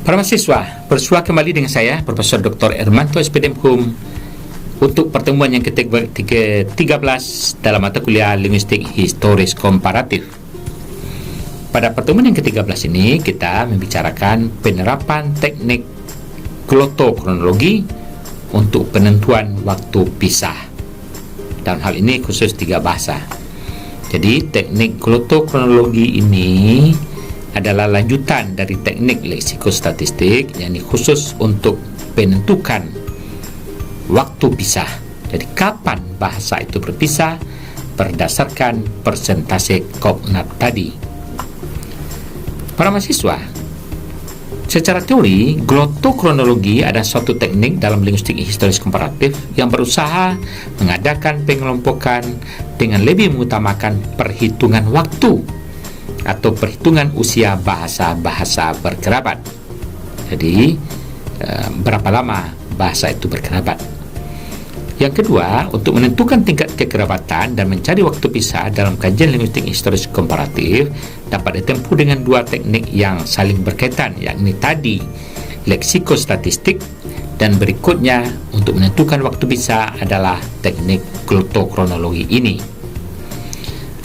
Para mahasiswa, bersua kembali dengan saya, Profesor Dr. Ermanto SPDM untuk pertemuan yang ke-13 dalam mata kuliah Linguistik Historis Komparatif. Pada pertemuan yang ke-13 ini, kita membicarakan penerapan teknik glotokronologi untuk penentuan waktu pisah. Dalam hal ini khusus 3 bahasa. Jadi, teknik glotokronologi ini adalah lanjutan dari teknik leksikostatistik, yakni khusus untuk penentukan waktu pisah. Jadi kapan bahasa itu berpisah berdasarkan persentase kognat tadi. Para mahasiswa, secara teori, glotokronologi adalah suatu teknik dalam linguistik historis komparatif yang berusaha mengadakan pengelompokan dengan lebih mengutamakan perhitungan waktu atau perhitungan usia bahasa-bahasa berkerabat. Jadi, berapa lama bahasa itu berkerabat. Yang kedua, untuk menentukan tingkat kekerabatan dan mencari waktu pisah dalam kajian linguistik historis komparatif dapat ditempuh dengan 2 teknik yang saling berkaitan, yakni tadi leksikostatistik dan berikutnya untuk menentukan waktu pisah adalah teknik glotokronologi ini.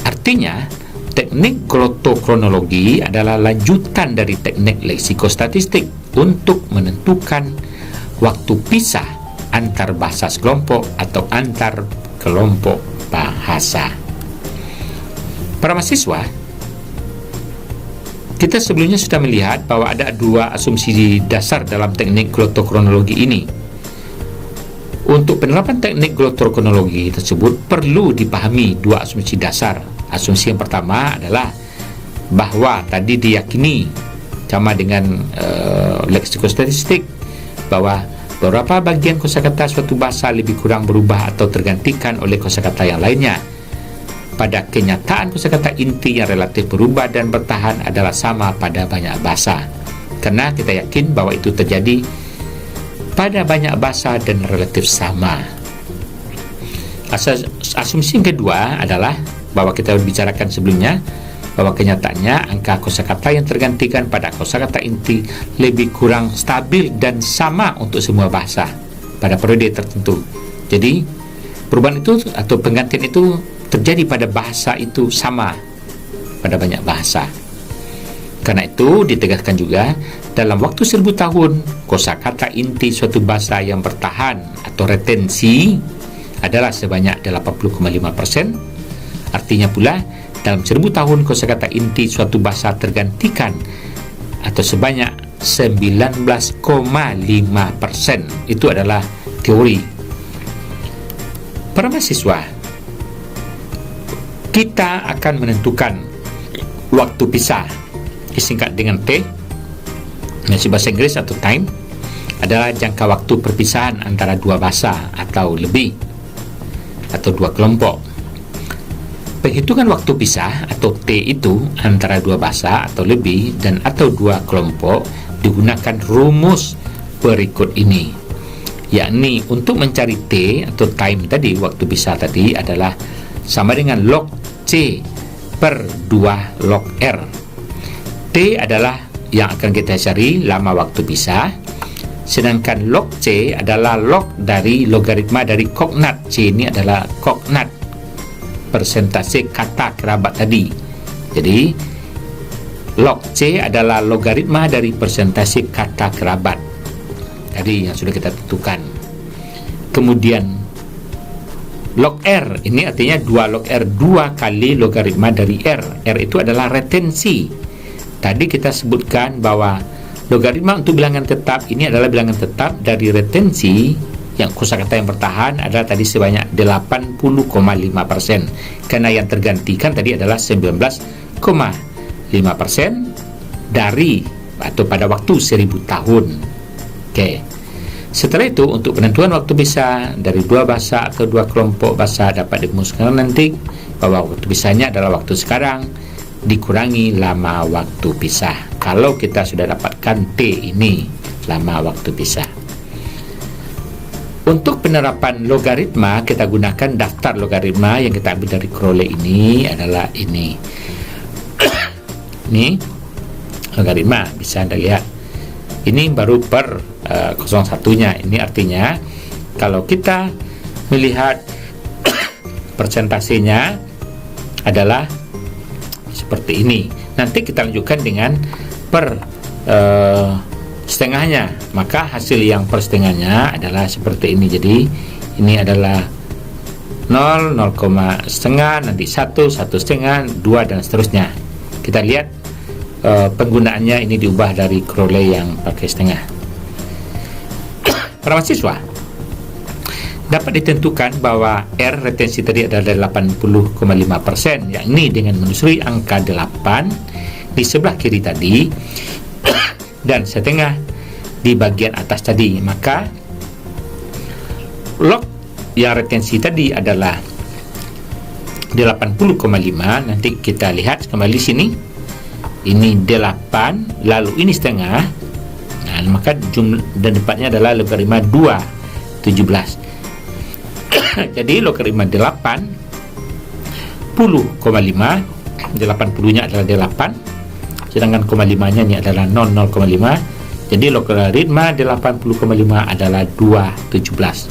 Artinya, teknik glotokronologi adalah lanjutan dari teknik leksikostatistik untuk menentukan waktu pisah antar bahasa sekelompok atau antar kelompok bahasa. Para mahasiswa, kita sebelumnya sudah melihat bahwa ada 2 asumsi dasar dalam teknik glotokronologi ini. Untuk penerapan teknik glotokronologi tersebut perlu dipahami 2 asumsi dasar. Asumsi yang pertama adalah bahwa tadi diyakini sama dengan leksikostatistik bahwa beberapa bagian kosakata suatu bahasa lebih kurang berubah atau tergantikan oleh kosakata yang lainnya. Pada kenyataan, kosakata inti yang relatif berubah dan bertahan adalah sama pada banyak bahasa. Karena kita yakin bahwa itu terjadi pada banyak bahasa dan relatif sama. Asumsi yang kedua adalah bahwa kita bicarakan sebelumnya bahwa kenyataannya angka kosakata yang tergantikan pada kosakata inti lebih kurang stabil dan sama untuk semua bahasa pada periode tertentu. Jadi perubahan itu atau penggantian itu terjadi pada bahasa itu sama pada banyak bahasa. Karena itu ditegaskan juga dalam waktu 1000 tahun kosakata inti suatu bahasa yang bertahan atau retensi adalah sebanyak 80,5%. Artinya pula, dalam 1000 tahun kosakata inti suatu bahasa tergantikan atau sebanyak 19,5%. Itu adalah teori. Para mahasiswa, kita akan menentukan waktu pisah disingkat dengan T, bahasa Inggris atau time, adalah jangka waktu perpisahan antara 2 bahasa atau lebih atau 2 kelompok. Penghitungan waktu pisah atau T itu antara 2 bahasa atau lebih dan atau 2 kelompok digunakan rumus berikut ini, yakni untuk mencari T atau time tadi, waktu pisah tadi adalah sama dengan log C per 2 log R. T adalah yang akan kita cari lama waktu pisah, sedangkan log C adalah log dari logaritma dari kognat. C ini adalah kognat persentase kata kerabat tadi. Jadi log C adalah logaritma dari persentase kata kerabat tadi yang sudah kita tentukan. Kemudian log R ini artinya 2 log R, 2 kali logaritma dari R. R itu adalah retensi. Tadi kita sebutkan bahwa logaritma untuk bilangan tetap ini adalah bilangan tetap dari retensi yang kosakata yang bertahan adalah tadi sebanyak 80,5%, karena yang tergantikan tadi adalah 19,5% dari atau pada waktu 1000 tahun. Oke. Setelah itu, untuk penentuan waktu pisah dari 2 bahasa atau 2 kelompok bahasa dapat dirumuskan nanti bahwa waktu pisahnya adalah waktu sekarang dikurangi lama waktu pisah. Kalau kita sudah dapatkan T ini, lama waktu pisah. Untuk penerapan logaritma, kita gunakan daftar logaritma yang kita ambil dari Crowley ini adalah ini. Ini logaritma, bisa Anda lihat. Ini baru per 01-nya. Ini artinya kalau kita melihat persentasenya adalah seperti ini. Nanti kita lanjutkan dengan per setengahnya, maka hasil yang per setengahnya adalah seperti ini. Jadi ini adalah 0, 0, setengah, nanti 1, 1 setengah, 2 dan seterusnya. Kita lihat penggunaannya ini diubah dari Crowley yang pakai setengah. Para mahasiswa, dapat ditentukan bahwa R retensi tadi adalah 80,5%, yakni dengan menelusuri angka 8 di sebelah kiri tadi dan setengah di bagian atas tadi. Maka log yang retensi tadi adalah 80,5. Nanti kita lihat kembali sini, ini 8 lalu ini setengah. Nah, maka jumlah dan depannya adalah logaritma 2, 17. Jadi logaritma 80,5, 80-nya adalah 8, sedangkan 0,5-nya ini adalah 0,5. Jadi logaritma 80,5 adalah 217.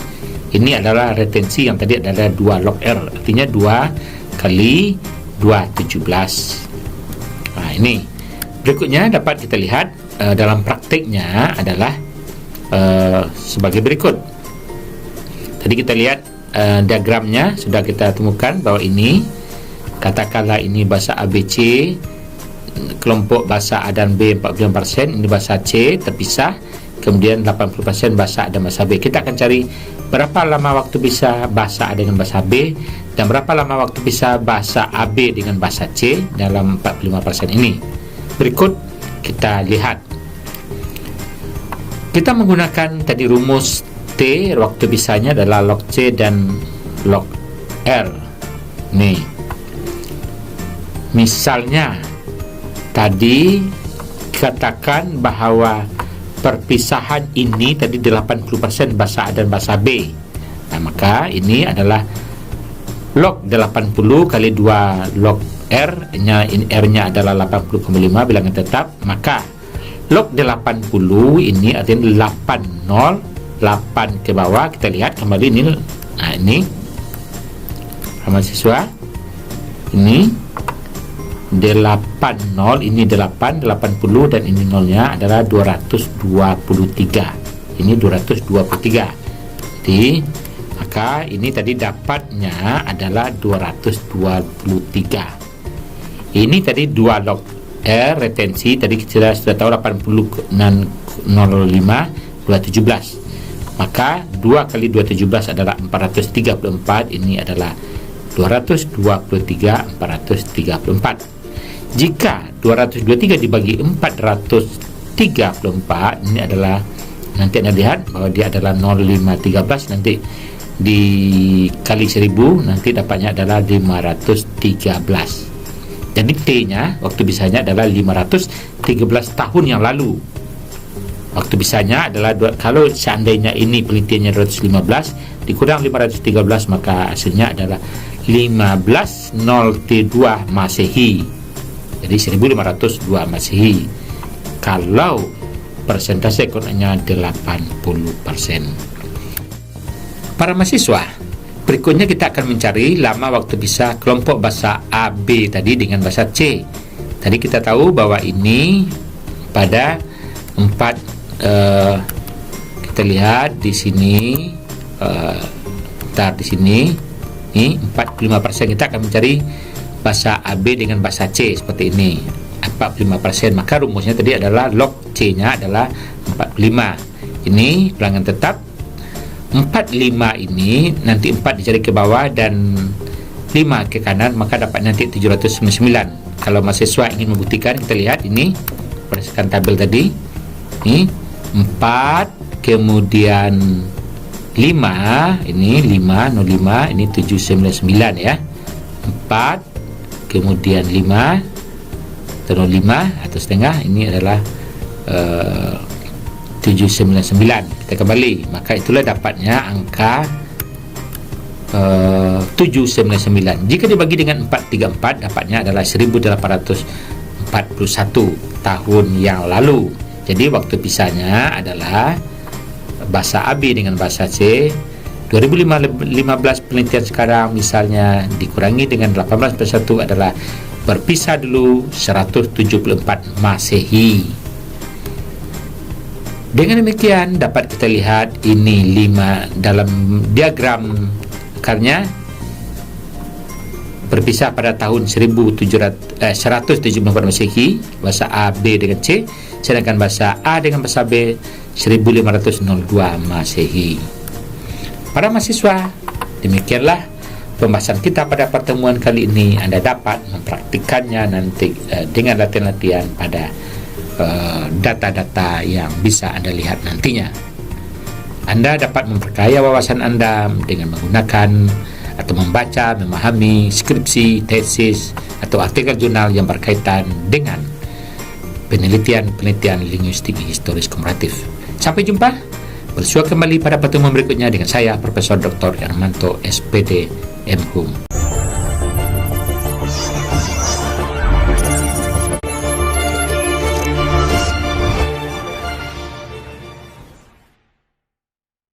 Ini adalah retensi yang tadi adalah 2 log R, artinya 2 kali 217. Nah, ini berikutnya dapat kita lihat dalam praktiknya adalah sebagai berikut. Tadi kita lihat diagramnya sudah kita temukan bahwa ini, katakanlah ini bahasa ABC, kelompok bahasa A dan B 45%, ini bahasa C terpisah, kemudian 80% bahasa A dan bahasa B. Kita akan cari berapa lama waktu bisa bahasa A dengan bahasa B dan berapa lama waktu bisa bahasa AB dengan bahasa C dalam 45% ini. Berikut kita lihat. Kita menggunakan tadi rumus T, waktu bisanya adalah log C dan log R. Nih, misalnya tadi katakan bahwa perpisahan ini tadi 80% bahasa A dan bahasa B. Nah, maka ini adalah log 80 kali 2 log R-nya, ini R-nya adalah 80,5 bilangan tetap, maka log 80 ini artinya 8 ke bawah. Kita lihat kembali ini. Nah, ini mahasiswa, ini 80, ini 80 dan ini nolnya adalah 223. Ini 223. Jadi maka ini tadi dapatnya adalah 223. Ini tadi 2 log R retensi tadi kita sudah tahu 80 dan 05 217. Maka 2 kali 217 adalah 434. Ini adalah 223 434. Jika 223 dibagi 434, ini adalah, nanti Anda lihat bahwa dia adalah 0513, nanti dikali 1000 nanti dapatnya adalah 513. Jadi T-nya waktu bisanya adalah 513 tahun yang lalu. Waktu bisanya adalah kalau seandainya ini penelitiannya 215 dikurang 513, maka hasilnya adalah 1502 Masehi. Jadi 1502 Masehi. Kalau persentase kononnya 80%. Para mahasiswa, berikutnya kita akan mencari lama waktu bisa kelompok bahasa AB tadi dengan bahasa C. Tadi kita tahu bahwa ini pada 4, kita lihat di sini, di sini ini 45%. Kita akan mencari bahasa AB dengan bahasa C seperti ini, 45%. Maka rumusnya tadi adalah log C-nya adalah 45. Ini bilangan tetap. 45 ini nanti 4 dicari ke bawah dan 5 ke kanan, maka dapat nanti 799. Kalau mahasiswa ingin membuktikan, kita lihat ini berdasarkan tabel tadi. Ini 4 kemudian 5, ini 505, ini 799 ya. 4 kemudian 5 terus 5 atau setengah, ini adalah 799. Kita kembali, maka itulah dapatnya angka 799. Jika dibagi dengan 434, dapatnya adalah 1841 tahun yang lalu. Jadi waktu pisahnya adalah bahasa A B dengan bahasa C. 2015 penelitian sekarang misalnya dikurangi dengan 18+1 adalah berpisah dulu 174 Masehi. Dengan demikian dapat kita lihat ini 5 dalam diagram akarnya berpisah pada tahun 174 Masehi, bahasa A, B dengan C, sedangkan bahasa A dengan bahasa B 1502 Masehi. Para mahasiswa, demikianlah pembahasan kita pada pertemuan kali ini. Anda dapat mempraktikannya nanti dengan latihan-latihan pada data-data yang bisa Anda lihat nantinya. Anda dapat memperkaya wawasan Anda dengan menggunakan atau membaca, memahami skripsi, tesis, atau artikel jurnal yang berkaitan dengan penelitian linguistik historis komparatif. Sampai jumpa. Bersua kembali pada pertemuan berikutnya dengan saya, Profesor Dr. Hermanto, SPD, MHum.